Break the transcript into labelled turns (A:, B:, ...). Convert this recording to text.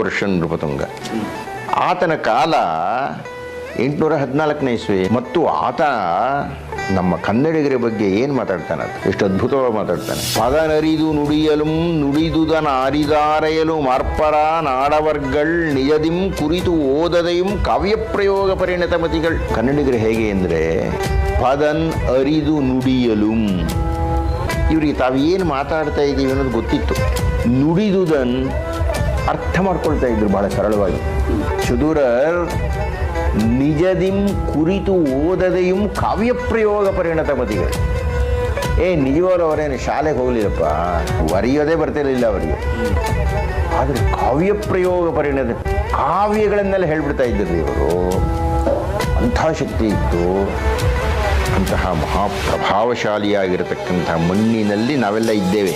A: ವರ್ಷ ನೃಪತುಂಗ. ಆತನ ಕಾಲ 814ನೇ ಇಸ್ವಿ. ಮತ್ತು ಆತ ನಮ್ಮ ಕನ್ನಡಿಗರ ಬಗ್ಗೆ ಏನು ಮಾತಾಡ್ತಾನೆ, ಎಷ್ಟು ಅದ್ಭುತವಾಗಿ ಮಾತಾಡ್ತಾನೆ. ಪದನರಿದು ನುಡಿಯಲು ನುಡಿದುದನ ಅರಿದಾರೆಯಲು ಮಾರ್ಪರ ನಾಡವರ್ಗಳ್ ನಿಜದಿಂ ಕುರಿತು ಓದದೆಯಂ ಕಾವ್ಯ ಪ್ರಯೋಗ ಪರಿಣತ ಮತಿಗಳು. ಕನ್ನಡಿಗರು ಹೇಗೆ ಅಂದರೆ ಪದನ್ ಅರಿದು ನುಡಿಯಲು, ಇವ್ರಿಗೆ ತಾವೇನು ಮಾತಾಡ್ತಾ ಇದ್ದೀವಿ ಅನ್ನೋದು ಗೊತ್ತಿತ್ತು. ನುಡಿದುದನ್ ಅರ್ಥ ಮಾಡ್ಕೊಳ್ತಾ ಇದ್ರು ಬಹಳ ಸರಳವಾಗಿ. ಚದುರರ್ ನಿಜದಿಂ ಕುರಿತು ಓದದೆಯೂ ಕಾವ್ಯ ಪ್ರಯೋಗ ಪರಿಣತ ಮತಿಗಳು. ನಿಜವಾಗ್ಲೂ ಅವರೇನು ಶಾಲೆಗೆ ಹೋಗಲಿಲ್ಲಪ್ಪ, ಬರೆಯೋದೇ ಬರ್ತಿರಲಿಲ್ಲ ಅವರಿಗೆ. ಆದರೆ ಕಾವ್ಯ ಪ್ರಯೋಗ ಪರಿಣತ ಕಾವ್ಯಗಳನ್ನೆಲ್ಲ ಹೇಳ್ಬಿಡ್ತಾ ಇದ್ದರು ಇವರು. ಅಂಥ ಶಕ್ತಿ ಇತ್ತು. ಅಂತಹ ಮಹಾಪ್ರಭಾವಶಾಲಿಯಾಗಿರತಕ್ಕಂಥ ಮಣ್ಣಿನಲ್ಲಿ ನಾವೆಲ್ಲ ಇದ್ದೇವೆ.